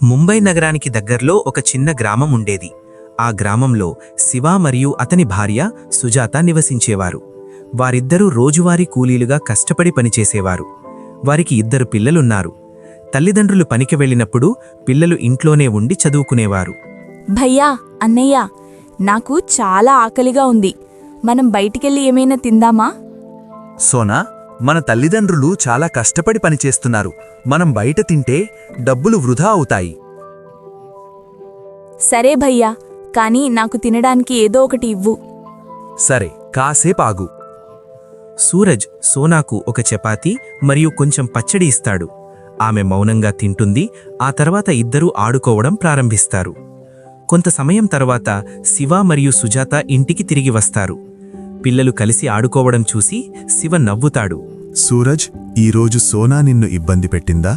ముంబై నగరానికి దగ్గర్లో ఒక చిన్న గ్రామం ఉండేది. ఆ గ్రామంలో శివ మరియు అతని భార్య సుజాత నివసించేవారు. వారిద్దరూ రోజువారీ కూలీలుగా కష్టపడి పనిచేసేవారు. వారికి 2 పిల్లలున్నారు. తల్లిదండ్రులు పనికి వెళ్ళినప్పుడు పిల్లలు ఇంట్లోనే ఉండి చదువుకునేవారు. భయ్యా, అన్నయ్య, నాకు చాలా ఆకలిగా ఉంది. మనం బయటికెళ్ళి ఏమైనా తిందామా? సోనా, మన తల్లిదండ్రులు చాలా కష్టపడి పనిచేస్తున్నారు. మనం బయట తింటే డబ్బులు వృధా అవుతాయి. సరే భయ్యా, కానీ నాకు తినడానికి ఏదో ఒకటి ఇవ్వు. సరే, కాసేపాగు. సూరజ్ సోనాకు ఒక చపాతీ మరియు కొంచెం పచ్చడి ఇస్తాడు. ఆమె మౌనంగా తింటుంది. ఆ తర్వాత ఇద్దరూ ఆడుకోవడం ప్రారంభిస్తారు. కొంత సమయం తర్వాత శివ మరియు సుజాత ఇంటికి తిరిగి వస్తారు. పిల్లలు కలిసి ఆడుకోవడం చూసి శివ నవ్వుతాడు. సూరజ్, ఈరోజు సోనా నిన్ను ఇబ్బంది పెట్టిందా?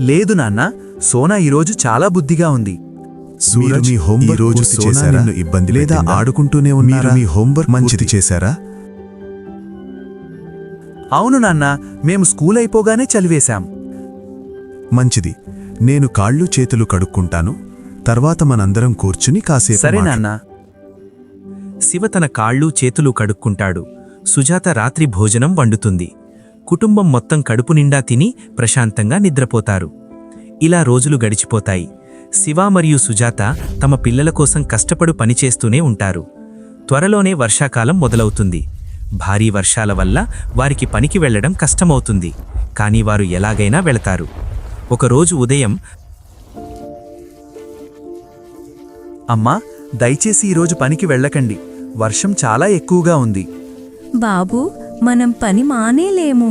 లేదు నాన్న, సోనా ఈరోజు చాలా బుద్ధిగా ఉంది. సూరజ్, మీ హోంవర్క్ పూర్తి చేశారా? నిన్ను ఇబ్బంది లేదా ఆడుకుంటూనే ఉన్నారా? మీ హోంవర్క్ మంచిది చేశారా? అవును నాన్న, మేము స్కూల్ అయిపోగానే చదివేశాం. మంచిది. నేను కాళ్ళు చేతులు కడుక్కుంటాను. తర్వాత మనందరం కూర్చుని కాసేపు సరే నాన్న. శివ తన కాళ్ళు చేతులు కడుక్కుంటాడు. సుజాత రాత్రి భోజనం వండుతుంది. కుటుంబం మొత్తం కడుపు నిండా తిని ప్రశాంతంగా నిద్రపోతారు. ఇలా రోజులు గడిచిపోతాయి. శివ మరియు సుజాత తమ పిల్లల కోసం కష్టపడు పనిచేస్తూనే ఉంటారు. త్వరలోనే వర్షాకాలం మొదలవుతుంది. భారీ వర్షాల వల్ల వారికి పనికి వెళ్లడం కష్టమవుతుంది. కానీ వారు ఎలాగైనా వెళతారు. ఒకరోజు ఉదయం, అమ్మా, దయచేసి ఈరోజు పనికి వెళ్ళకండి. వర్షం చాలా ఎక్కువగా ఉంది. బాబూ, మనం పని మానేలేము.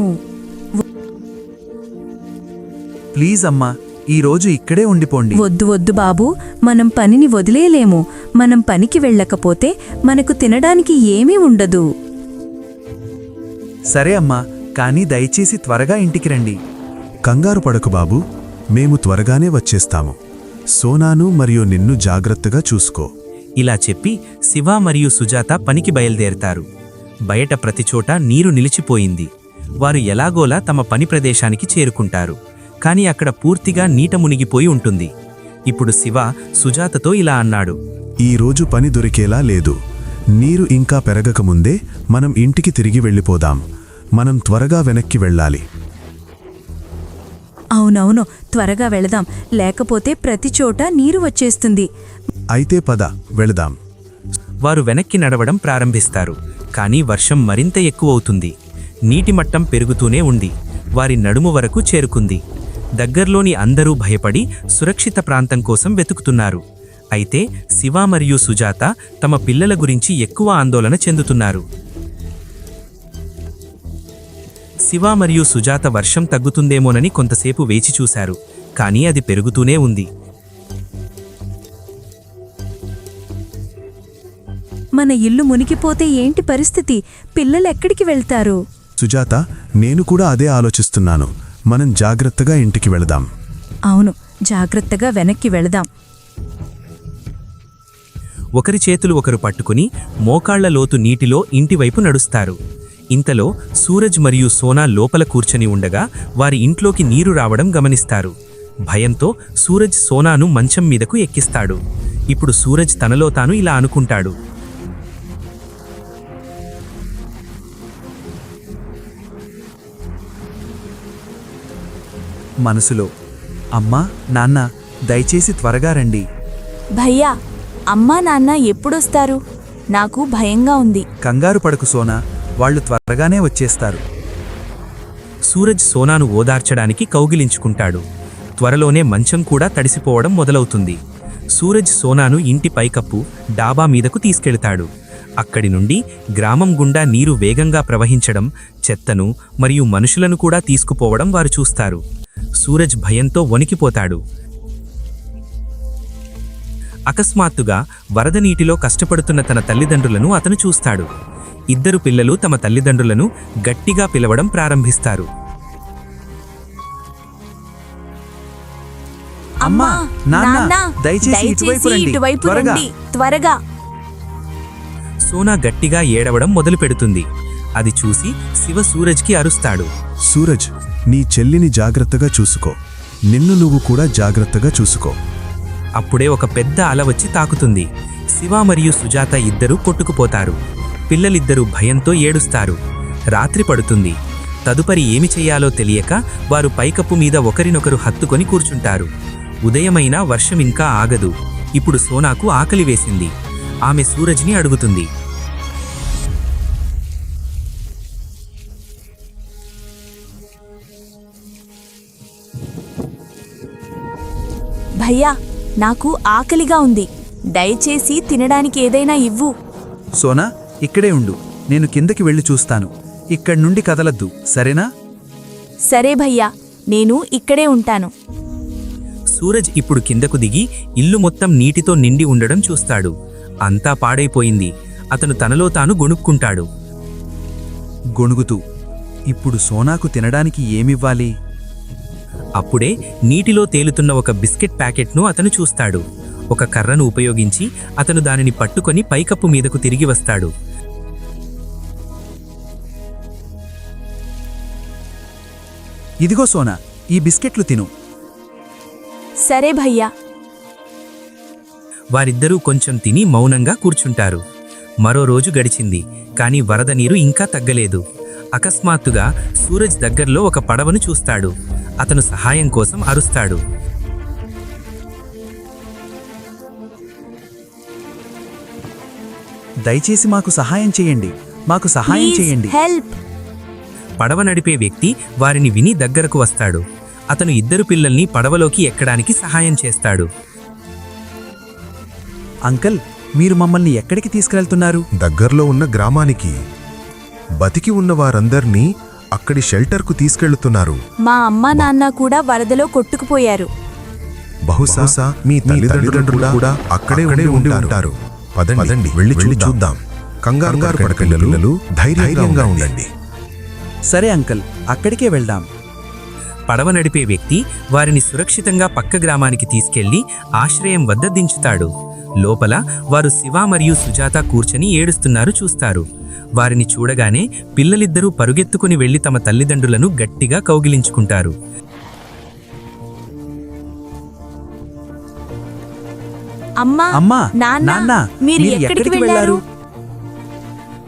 ప్లీజ్ అమ్మా, ఈరోజు ఇక్కడే ఉండిపోండి. వద్దు వద్దు బాబూ, మనం పనిని వదిలేలేము. మనం పనికి వెళ్ళకపోతే మనకు తినడానికి ఏమీ ఉండదు. సరే అమ్మా, కానీ దయచేసి త్వరగా ఇంటికి రండి. కంగారు పడకు బాబూ, మేము త్వరగానే వచ్చేస్తాము. సోనాను మరియు నిన్ను జాగ్రత్తగా చూసుకో. ఇలా చెప్పి శివ మరియు సుజాత పనికి బయలుదేరతారు. బయట ప్రతిచోట నీరు నిలిచిపోయింది. వారు ఎలాగోలా తమ పని ప్రదేశానికి చేరుకుంటారు. కాని అక్కడ పూర్తిగా నీట మునిగిపోయి ఉంటుంది. ఇప్పుడు శివ సుజాతతో ఇలా అన్నాడు. ఈరోజు పని దొరికేలా లేదు. నీరు ఇంకా పెరగకముందే మనం ఇంటికి తిరిగి వెళ్ళిపోదాం. మనం త్వరగా వెనక్కి వెళ్ళాలి. అవునవును, త్వరగా వెళదాం, లేకపోతే ప్రతిచోట నీరు వచ్చేస్తుంది. అయితే పద, వెళదాం. వారు వెనక్కి నడవడం ప్రారంభిస్తారు. కానీ వర్షం మరింత ఎక్కువవుతుంది. నీటి మట్టం పెరుగుతూనే ఉంది. వారి నడుము వరకు చేరుకుంది. దగ్గర్లోని అందరూ భయపడి సురక్షిత ప్రాంతం కోసం వెతుకుతున్నారు. అయితే శివ మరియు సుజాత తమ పిల్లల గురించి ఎక్కువ ఆందోళన చెందుతున్నారు. శివ మరియు సుజాత వర్షం తగ్గుతుందేమోనని కొంతసేపు వేచి చూశారు. కానీ అది పెరుగుతూనే ఉంది. మన ఇల్లు మునిగిపోతే ఏంటి పరిస్థితి? పిల్లలెక్కడికి వెళ్తారు? సుజాత, నేను కూడా అదే ఆలోచిస్తున్నాను. మనం జాగ్రత్తగా ఇంటికి వెళదాం. అవును, జాగ్రత్తగా వెనక్కి వెళదాం. ఒకరి చేతులు ఒకరు పట్టుకుని మోకాళ్ల లోతు నీటిలో ఇంటివైపు నడుస్తారు. ఇంతలో సూరజ్ మరియు సోనా లోపల కూర్చొని ఉండగా వారి ఇంట్లోకి నీరు రావడం గమనిస్తారు. భయంతో సూరజ్ సోనాను మంచం మీదకు ఎక్కిస్తాడు. ఇప్పుడు సూరజ్ తనలో తాను ఇలా అనుకుంటాడు. మనసులో, అమ్మా, నాన్న, దయచేసి త్వరగా రండి. భయ్యా, అమ్మా నాన్న ఎప్పుడొస్తారు? నాకు భయంగా ఉంది. కంగారు పడకు సోనా, వాళ్ళు త్వరగానే వచ్చేస్తారు. సూరజ్ సోనాను ఓదార్చడానికి కౌగిలించుకుంటాడు. త్వరలోనే మంచం కూడా తడిసిపోవడం మొదలవుతుంది. సూరజ్ సోనాను ఇంటి పైకప్పు డాబా మీదకు తీసుకెళ్తాడు. అక్కడి నుండి గ్రామం గుండా నీరు వేగంగా ప్రవహించడం, చెత్తను మరియు మనుషులను కూడా తీసుకుపోవడం వారు చూస్తారు. సూరజ్ భయంతో వణికిపోతాడు. అకస్మాత్తుగా వరద నీటిలో కష్టపడుతున్న తన తల్లిదండ్రులను అతను చూస్తాడు. 2 పిల్లలు తమ తల్లిదండ్రులను గట్టిగా పిలవడం ప్రారంభిస్తారు. అమ్మా, నాన్న, నాన్న, దయచేసి ఇటువైపు రండి, త్వరగా. సోనా గట్టిగా ఏడవడం మొదలుపెడుతుంది. అది చూసి శివ సూరజ్కి అరుస్తాడు. సూరజ్, నీ చెల్లిని జాగ్రత్తగా చూసుకో. నిన్ను నువ్వు కూడా జాగ్రత్తగా చూసుకో. అప్పుడే ఒక పెద్ద అల వచ్చి తాకుతుంది. శివ మరియు సుజాత ఇద్దరూ కొట్టుకుపోతారు. పిల్లలిద్దరూ భయంతో ఏడుస్తారు. రాత్రి పడుతుంది. తదుపరి ఏమి చెయ్యాలో తెలియక వారు పైకప్పు మీద ఒకరినొకరు హత్తుకొని కూర్చుంటారు. ఉదయమైనా వర్షం ఇంకా ఆగదు. ఇప్పుడు సోనాకు ఆకలి వేసింది. ఆమె సూరజ్ని అడుగుతుంది. భయ్యా, నాకు ఆకలిగా ఉంది. దయచేసి తినడానికి ఏదైనా ఇవ్వు. సోనా, ఇక్కడే ఉండు. నేను కిందకి వెళ్ళి చూస్తాను. ఇక్కడి నుండి కదలద్దు, సరేనా? సరే భయ్యా, నేను ఇక్కడే ఉంటాను. సూరజ్ ఇప్పుడు కిందకు దిగి ఇల్లు మొత్తం నీటితో నిండి ఉండడం చూస్తాడు. అంతా పాడైపోయింది. అతను తనలో తాను గొణుక్కుంటాడు. గొణుగుతూ, ఇప్పుడు సోనాకు తినడానికి ఏమివ్వాలి? అప్పుడే నీటిలో తేలుతున్న ఒక బిస్కెట్ ప్యాకెట్ను అతను చూస్తాడు. ఒక కర్రను ఉపయోగించి అతను దానిని పట్టుకొని పైకప్పు మీదకు తిరిగి వస్తాడు. ఇదిగో సోనా, ఈ బిస్కెట్లు తిను. సరే భయ్యా. వారిద్దరూ కొంచెం తిని మౌనంగా కూర్చుంటారు. మరో రోజు గడిచింది. కాని వరద నీరు ఇంకా తగ్గలేదు. అకస్మాత్తుగా సూరజ్ దగ్గర్లో ఒక పడవను చూస్తాడు. అతను సహాయం కోసం అరుస్తాడు. దయచేసి మాకు సహాయం చేయండి, మాకు సహాయం ప్లీజ్ చేయండి. హెల్ప్. పడవ నడిపే వ్యక్తి వారిని విని దగ్గరకు వస్తాడు. అతను ఇద్దరు పిల్లల్ని పడవలోకి ఎక్కడానికి సహాయం చేస్తాడు. అంకల్, మీరు మమ్మల్ని ఎక్కడికి తీసుకెళ్తున్నారు? దగ్గర్లో ఉన్న గ్రామానికి. బతికి ఉన్న వారందర్నీ అక్కడి షెల్టర్కు తీసుకెళ్తున్నారు. మా అమ్మా నాన్న కూడా వరదలో కొట్టుకుపోయారు. బహుశా మీ తల్లిదండ్రులు కూడా అక్కడే ఉండి ఉంటారు. పదండి వెళ్ళి చూద్దాం. కంగారు పడకండి పిల్లలు, ధైర్యంగా ఉండండి. సరే అంకల్, అక్కడికే వెళ్దాం. పడవ నడిపే వ్యక్తి వారిని సురక్షితంగా పక్క గ్రామానికి తీసుకెళ్లి ఆశ్రయం వద్ద దించుతాడు. లోపల వారు శివ మరియు సుజాత కూర్చొని ఏడుస్తున్నారు చూస్తారు. వారిని చూడగానే పిల్లలిద్దరూ పరుగెత్తుకుని వెళ్లి తమ తల్లిదండ్రులను గట్టిగా కౌగిలించుకుంటారు. అమ్మా, నాన్న, మీరు ఎక్కడికి వెళ్లారు?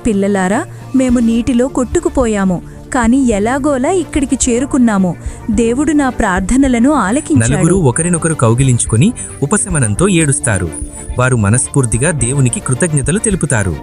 పిల్లలారా, మేము నీటిలో కొట్టుకుపోయాము, కాని ఎలాగోలా ఇక్కడికి చేరుకున్నాము. దేవుడు నా ప్రార్థనలను ఆలకించాడు. నలుగురు ఒకరినొకరు కౌగిలించుకుని ఉపశమనంతో ఏడుస్తారు. వారు మనస్ఫూర్తిగా దేవునికి కృతజ్ఞతలు తెలుపుతారు.